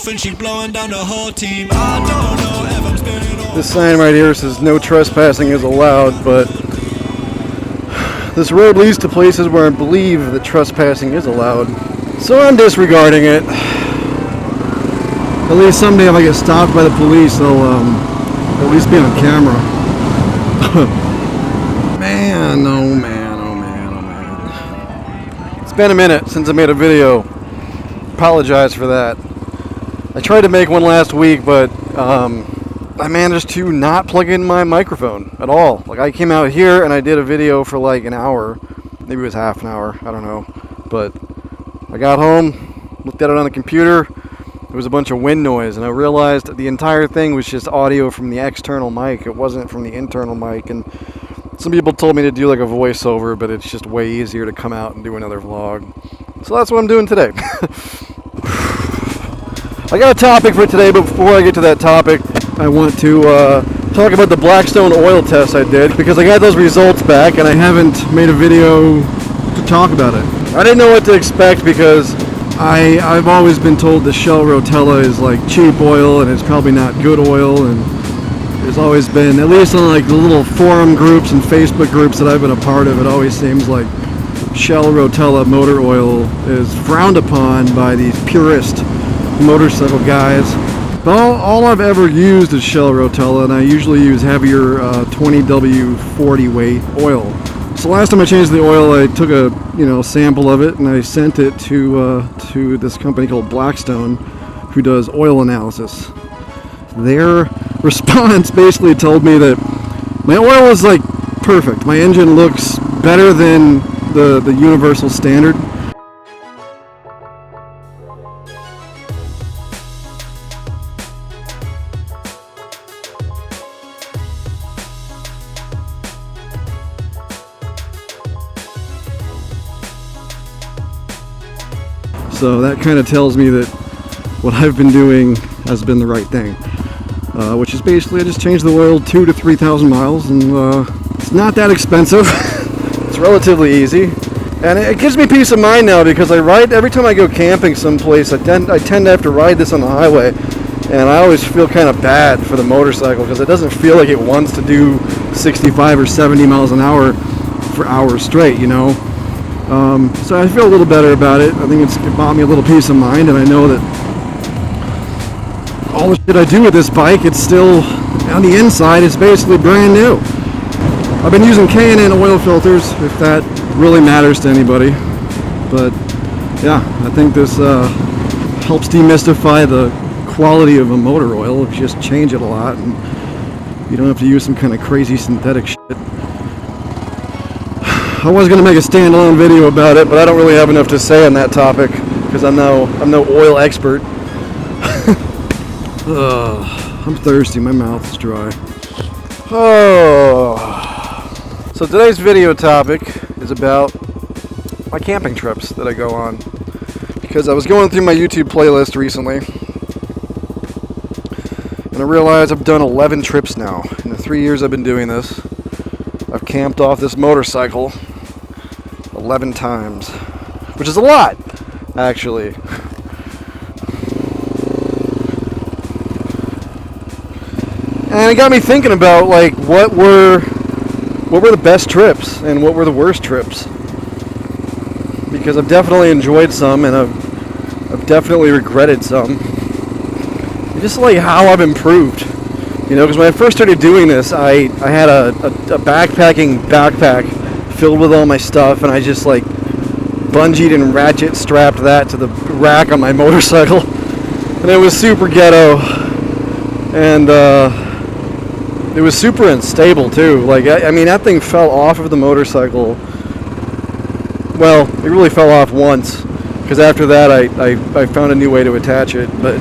girlfriend, she blowing down the whole team. I don't know if I'm spinning on. This sign right here says no trespassing is allowed, but this road leads to places where I believe that trespassing is allowed. So I'm disregarding it. At least someday if I get stopped by the police, they'll at least be on camera. Man, oh man, oh man, oh man. It's been a minute since I made a video. Apologize for that. I tried to make one last week, but I managed to not plug in my microphone at all. Like, I came out here and I did a video for like an hour. Maybe it was half an hour, I don't know. But I got home, looked at it on the computer. There was a bunch of wind noise, and I realized the entire thing was just audio from the external mic. It wasn't from the internal mic, and some people told me to do like a voiceover, but it's just way easier to come out and do another vlog. So that's what I'm doing today. I got a topic for today, but before I get to that topic, I want to talk about the Blackstone oil test I did, because I got those results back, and I haven't made a video to talk about it. I didn't know what to expect, because I've always been told the Shell Rotella is like cheap oil and it's probably not good oil, and there's always been, at least on like the little forum groups and Facebook groups that I've been a part of, it always seems like Shell Rotella motor oil is frowned upon by these purist motorcycle guys. But all I've ever used is Shell Rotella, and I usually use heavier 20W40 weight oil. So last time I changed the oil, I took a sample of it and I sent it to this company called Blackstone, who does oil analysis. Their response basically told me that my oil is like perfect. My engine looks better than the universal standard. So that kind of tells me that what I've been doing has been the right thing, which is basically I just changed the oil 2,000 to 3,000 miles, and it's not that expensive. It's relatively easy, and it gives me peace of mind now, because I ride every time I go camping someplace. I tend to have to ride this on the highway, and I always feel kind of bad for the motorcycle because it doesn't feel like it wants to do 65 or 70 miles an hour for hours straight, So I feel a little better about it. I think it bought me a little peace of mind, and I know that all the shit I do with this bike, it's still, on the inside, it's basically brand new. I've been using K&N oil filters, if that really matters to anybody. But yeah, I think this helps demystify the quality of a motor oil. If you just change it a lot, and you don't have to use some kind of crazy synthetic shit. I was going to make a standalone video about it, but I don't really have enough to say on that topic, because I'm no oil expert. I'm thirsty, my mouth is dry. So today's video topic is about my camping trips that I go on, because I was going through my YouTube playlist recently, and I realized I've done 11 trips now. In the 3 years I've been doing this, I've camped off this motorcycle 11 times, which is a lot, actually. And it got me thinking about like what were the best trips and what were the worst trips, because I've definitely enjoyed some and I've definitely regretted some. And just like how I've improved, because when I first started doing this, I had a backpacking backpack filled with all my stuff, and I just like bungeed and ratchet strapped that to the rack on my motorcycle, and it was super ghetto, and it was super unstable too. Like I mean, that thing fell off of the motorcycle. Well, it really fell off once, because after that I found a new way to attach it, but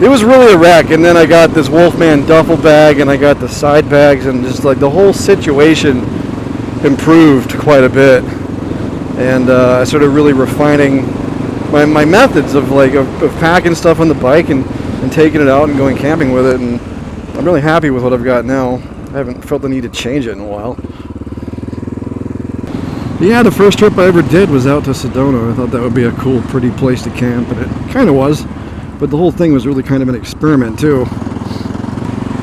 it was really a wreck. And then I got this Wolfman duffel bag, and I got the side bags, and just like the whole situation improved quite a bit. And I started really refining my methods of packing stuff on the bike and taking it out and going camping with it. And I'm really happy with what I've got now. I haven't felt the need to change it in a while. Yeah, the first trip I ever did was out to Sedona. I thought that would be a cool, pretty place to camp, and it kind of was. But the whole thing was really kind of an experiment, too.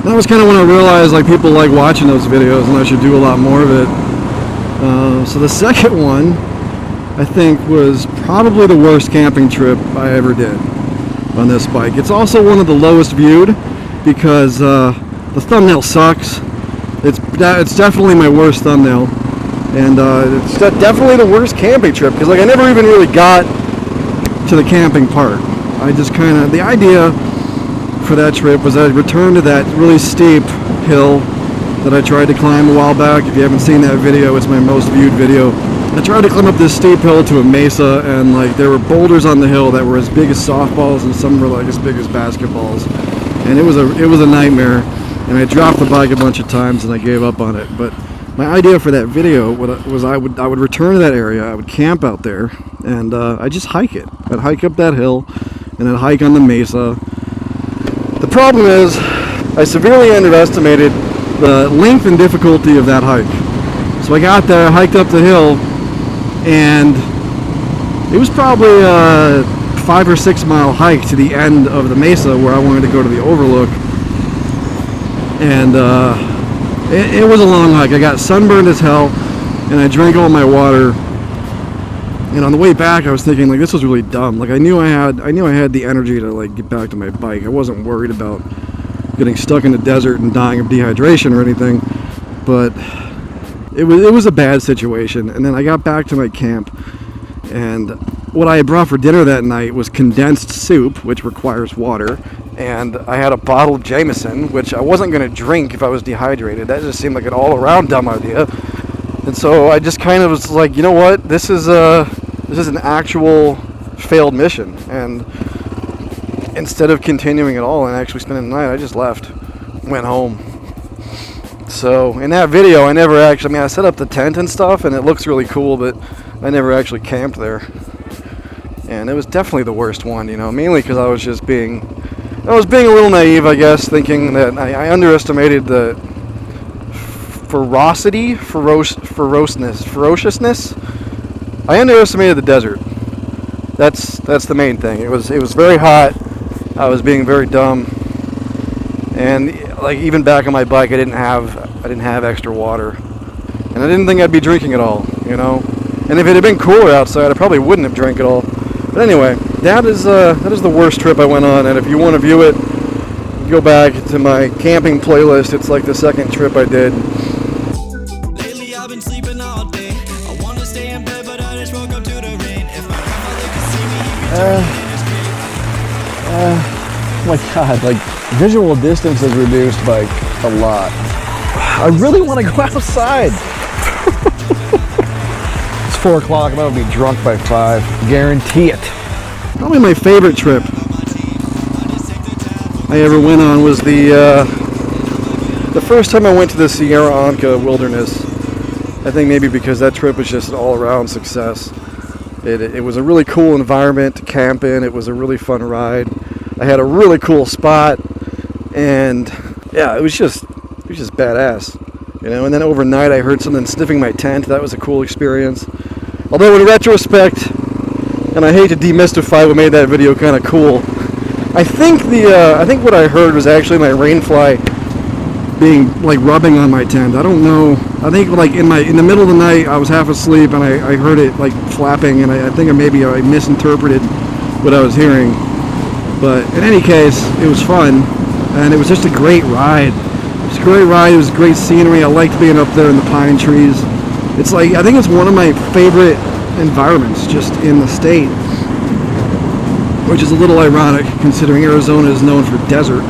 That was kind of when I realized like people like watching those videos, and I should do a lot more of it. So the second one, I think, was probably the worst camping trip I ever did on this bike. It's also one of the lowest viewed because the thumbnail sucks. It's definitely my worst thumbnail, and it's definitely the worst camping trip because like I never even really got to the camping part. I just kind of, the idea for that trip was I'd return to that really steep hill that I tried to climb a while back. If you haven't seen that video, it's my most viewed video. I tried to climb up this steep hill to a mesa, and like there were boulders on the hill that were as big as softballs, and some were like as big as basketballs, and it was a nightmare. And I dropped the bike a bunch of times, and I gave up on it. But my idea for that video was I would return to that area, I would camp out there, and I'd just hike it. I'd hike up that hill, and I'd hike on the mesa. The problem is, I severely underestimated the length and difficulty of that hike. So I got there, hiked up the hill, and it was probably a 5 or 6 mile hike to the end of the mesa where I wanted to go to the overlook. And it was a long hike. I got sunburned as hell, and I drank all my water. And on the way back, I was thinking like this was really dumb. Like I knew I had the energy to like get back to my bike. I wasn't worried about getting stuck in the desert and dying of dehydration or anything, but it was a bad situation. And then I got back to my camp, and what I had brought for dinner that night was condensed soup, which requires water, and I had a bottle of Jameson, which I wasn't going to drink if I was dehydrated. That just seemed like an all-around dumb idea. And so I just kind of was like, you know what, this is an actual failed mission, and instead of continuing at all and actually spending the night, I just left, went home. So in that video, I never actually, I set up the tent and stuff, and it looks really cool, but I never actually camped there. And it was definitely the worst one, mainly because I was being a little naive, I guess, thinking that I underestimated the ferociousness. I underestimated the desert. That's the main thing. It was very hot. I was being very dumb, and like even back on my bike, I didn't have extra water, and I didn't think I'd be drinking at all, And if it had been cooler outside, I probably wouldn't have drank at all. But anyway, that is the worst trip I went on, and if you want to view it, go back to my camping playlist. It's like the second trip I did. Lately I've been sleeping all day. I want to stay in bed, but I just woke up to the rain. If my grandmother could see me, Oh my god, like visual distance is reduced by a lot. I really want to go outside. It's 4 o'clock, I'm going to be drunk by 5. Guarantee it. Probably my favorite trip I ever went on was the first time I went to the Sierra Anca Wilderness. I think maybe because that trip was just an all-around success. It was a really cool environment to camp in. It was a really fun ride. I had a really cool spot, and yeah, it was just badass, And then overnight, I heard something sniffing my tent. That was a cool experience. Although in retrospect, and I hate to demystify what made that video kind of cool, I think what I heard was actually my rainfly being like rubbing on my tent. I don't know. I think like in the middle of the night, I was half asleep and I heard it like flapping, and I think I misinterpreted what I was hearing. But in any case, it was fun, and it was just a great ride. It was a great ride. It was great scenery. I liked being up there in the pine trees. It's like, I think it's one of my favorite environments just in the state, which is a little ironic considering Arizona is known for desert.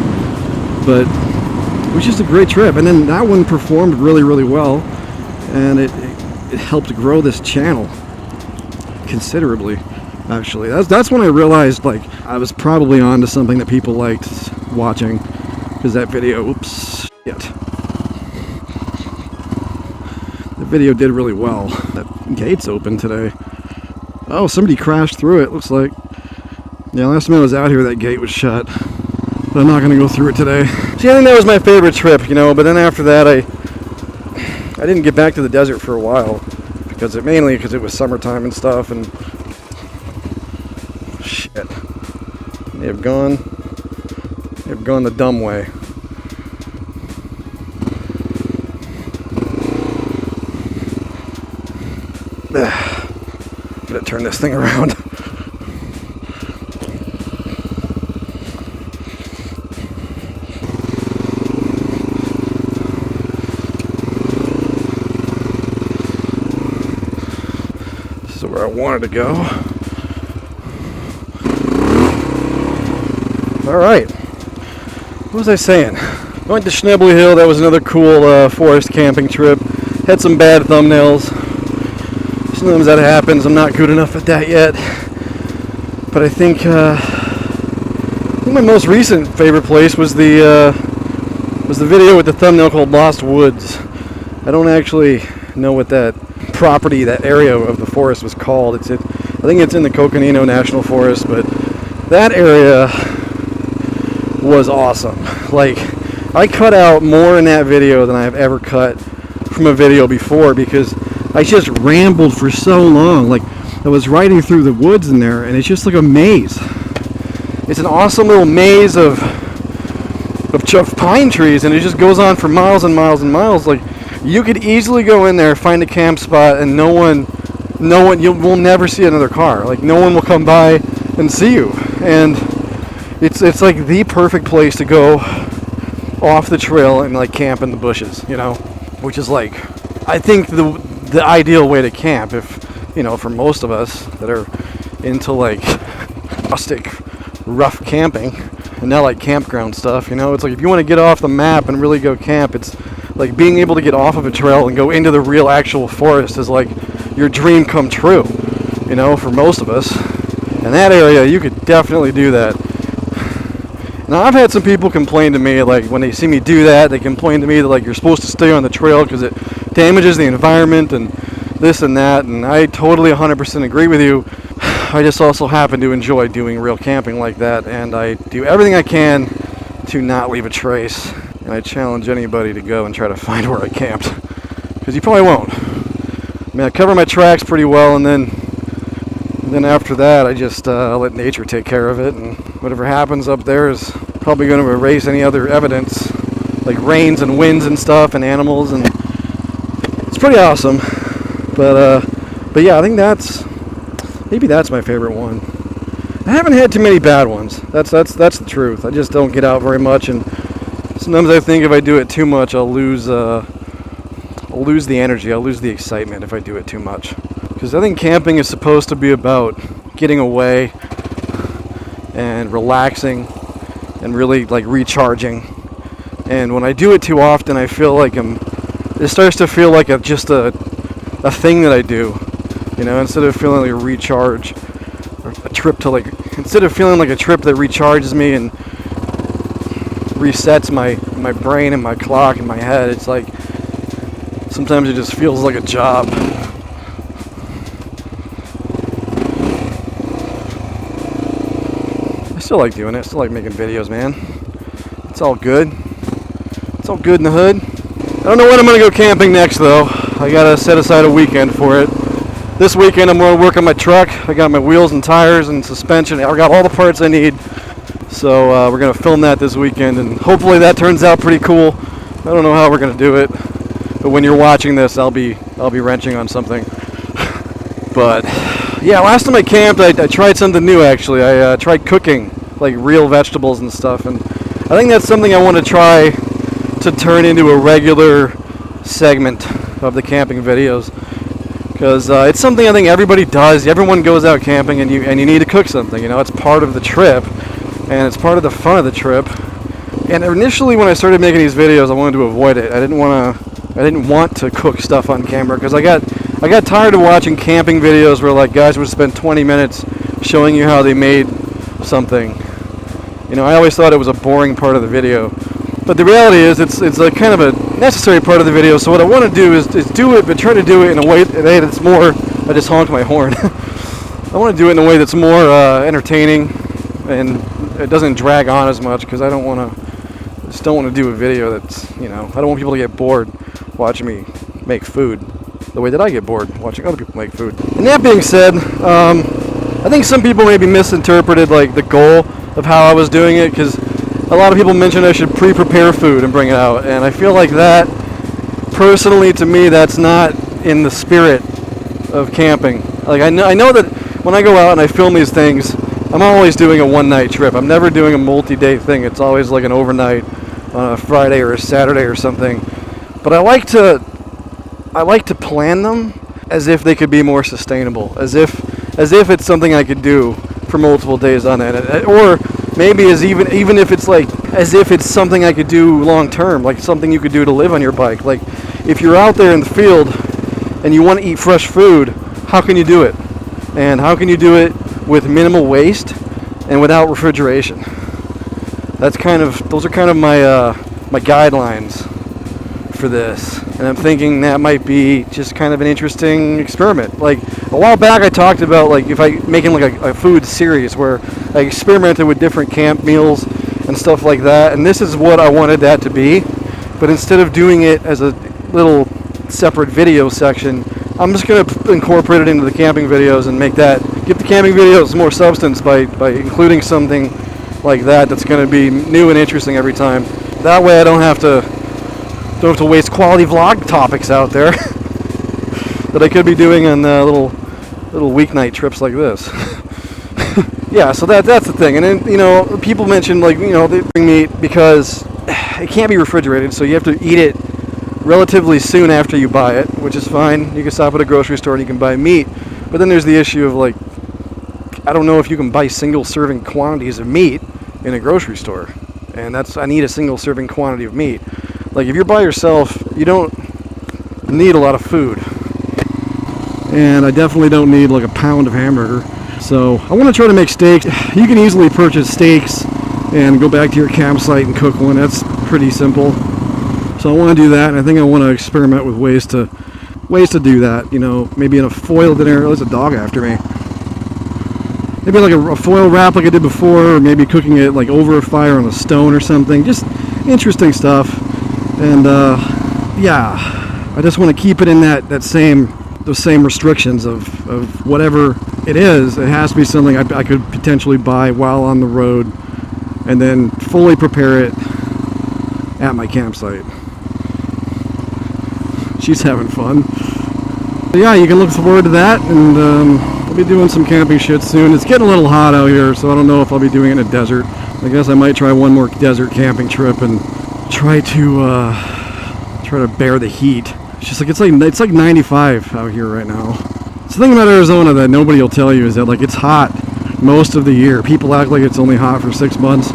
But it was just a great trip, and then that one performed really, really well, and it helped grow this channel considerably. Actually, that's when I realized like I was probably onto something that people liked watching, because that video, the video did really well. That gate's open today. Oh, somebody crashed through it, looks like. Yeah, last time I was out here, that gate was shut. But I'm not going to go through it today. See, I think that was my favorite trip, but then after that, I didn't get back to the desert for a while. mainly because it was summertime and stuff, and shit, they have gone the dumb way. I'm gonna turn this thing around. This is where I wanted to go. Alright. What was I saying? Went to Schnebley Hill. That was another cool forest camping trip. Had some bad thumbnails. Sometimes that happens. I'm not good enough at that yet. But I think my most recent favorite place was the video with the thumbnail called Lost Woods. I don't actually know what that property, that area of the forest was called. I think it's in the Coconino National Forest, but that area was awesome. Like, I cut out more in that video than I've ever cut from a video before, because I just rambled for so long. Like, I was riding through the woods in there, and it's just like a maze. It's an awesome little maze of pine trees, and it just goes on for miles and miles and miles. Like, you could easily go in there, find a camp spot, and no one, we'll never see another car. Like, no one will come by and see you. And it's like the perfect place to go off the trail and like camp in the bushes, you know, which is like, I think the ideal way to camp, if, you know, for most of us that are into like rustic, rough camping and not like campground stuff, you know, it's like if you want to get off the map and really go camp, it's like being able to get off of a trail and go into the real actual forest is like your dream come true, you know, for most of us. In that area, you could definitely do that. Now, I've had some people complain to me, like, when they see me do that, they complain to me that, like, you're supposed to stay on the trail because it damages the environment and this and that, and I totally 100% agree with you. I just also happen to enjoy doing real camping like that, and I do everything I can to not leave a trace, and I challenge anybody to go and try to find where I camped, because you probably won't. I mean, I cover my tracks pretty well, and then after that, I just let nature take care of it, and whatever happens up there is probably going to erase any other evidence, like rains and winds and stuff and animals, and it's pretty awesome. But yeah, I think maybe that's my favorite one. I haven't had too many bad ones. That's the truth. I just don't get out very much, and sometimes I think if I do it too much, I'll lose the energy. I'll lose the excitement if I do it too much. Because I think camping is supposed to be about getting away and relaxing and really like recharging. And when I do it too often, I feel like it starts to feel like just a thing that I do, you know, instead of feeling like a recharge or a trip to like, instead of feeling like a trip that recharges me and resets my brain and my clock in my head, it's like sometimes it just feels like a job. I still like doing it. I still like making videos, man. It's all good. It's all good in the hood. I don't know when I'm going to go camping next, though. I got to set aside a weekend for it. This weekend I'm going to work on my truck. I got my wheels and tires and suspension. I got all the parts I need. So we're going to film that this weekend, and hopefully that turns out pretty cool. I don't know how we're going to do it, but when you're watching this, I'll be wrenching on something. But yeah, last time I camped, I tried something new, actually. I tried cooking, like real vegetables and stuff, and I think that's something I want to try to turn into a regular segment of the camping videos, because it's something I think everybody does. Everyone goes out camping, and you need to cook something. You know, it's part of the trip, and it's part of the fun of the trip. And initially, when I started making these videos, I wanted to avoid it. I didn't want to cook stuff on camera, because I got tired of watching camping videos where like guys would spend 20 minutes showing you how they made something. You know, I always thought it was a boring part of the video. But the reality is it's a kind of a necessary part of the video. So what I want to do is do it, but try to do it in a way that's more, I just honked my horn. I want to do it in a way that's more entertaining, and it doesn't drag on as much, because I just don't want to do a video that's, you know, I don't want people to get bored watching me make food. the way that I get bored watching other people make food. And that being said, I think some people maybe misinterpreted like the goal of how I was doing it, because a lot of people mentioned I should pre-prepare food and bring it out, and I feel like that, personally, to me, that's not in the spirit of camping. Like I know that when I go out and I film these things, I'm always doing a one-night trip. I'm never doing a multi-day thing. It's always like an overnight on a Friday or a Saturday or something. But I like to plan them as if they could be more sustainable, as if it's something I could do for multiple days on end, or maybe even if it's like as if it's something I could do long term, like something you could do to live on your bike. Like if you're out there in the field and you want to eat fresh food, how can you do it? And how can you do it with minimal waste and without refrigeration? Those are kind of my guidelines for this. And I'm thinking that might be just kind of an interesting experiment. Like a while back I talked about like if I making like a food series where I experimented with different camp meals and stuff like that, and this is what I wanted that to be. But instead of doing it as a little separate video section, I'm just going to incorporate it into the camping videos and give the camping videos more substance by including something like that's going to be new and interesting every time. That way I don't have to waste quality vlog topics out there that I could be doing on little weeknight trips like this. Yeah, so that's the thing. And then, people mentioned like, they bring meat because it can't be refrigerated, so you have to eat it relatively soon after you buy it, which is fine. You can stop at a grocery store and you can buy meat. But then there's the issue of like, I don't know if you can buy single serving quantities of meat in a grocery store. And I need a single serving quantity of meat. Like if you're by yourself, you don't need a lot of food. And I definitely don't need like a pound of hamburger. So I want to try to make steaks. You can easily purchase steaks and go back to your campsite and cook one. That's pretty simple. So I want to do that, and I think I want to experiment with ways to do that. Maybe in a foil dinner. Oh, there's a dog after me. Maybe like a foil wrap like I did before, or maybe cooking it like over a fire on a stone or something. Just interesting stuff. And yeah, I just want to keep it in those same restrictions of whatever it is. It has to be something I could potentially buy while on the road, and then fully prepare it at my campsite. She's having fun. But yeah, you can look forward to that, and I'll be doing some camping shit soon. It's getting a little hot out here, so I don't know if I'll be doing it in a desert. I guess I might try one more desert camping trip and try to bear the heat. It's like 95 out here right now. It's the thing about Arizona that nobody will tell you is that like it's hot most of the year. People act like it's only hot for 6 months.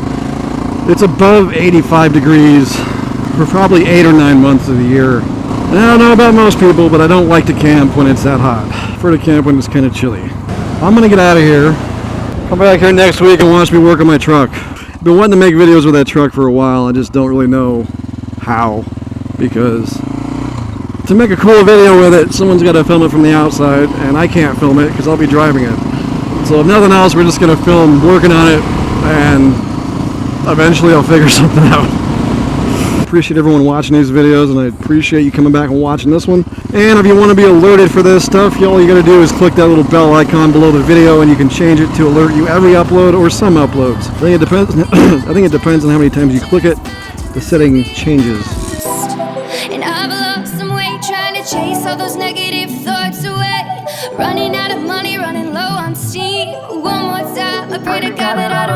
It's above 85 degrees for probably 8 or 9 months of the year. And I don't know about most people, but I don't like to camp when it's that hot. I prefer to camp when it's kind of chilly. I'm gonna get out of here. Come back here next week and watch me work on my truck. I've been wanting to make videos with that truck for a while. I just don't really know how, because to make a cool video with it, someone's got to film it from the outside, and I can't film it because I'll be driving it. So if nothing else, we're just gonna film working on it, and eventually I'll figure something out. Appreciate everyone watching these videos, and I appreciate you coming back and watching this one. And if you want to be alerted for this stuff, all you gotta do is click that little bell icon below the video, and you can change it to alert you every upload or some uploads. I think it depends. I think it depends on how many times you click it. The setting changes. And I've lost some weight trying to chase all those negative thoughts away. Running out of money, running low on steam. One more time, I pray to God that I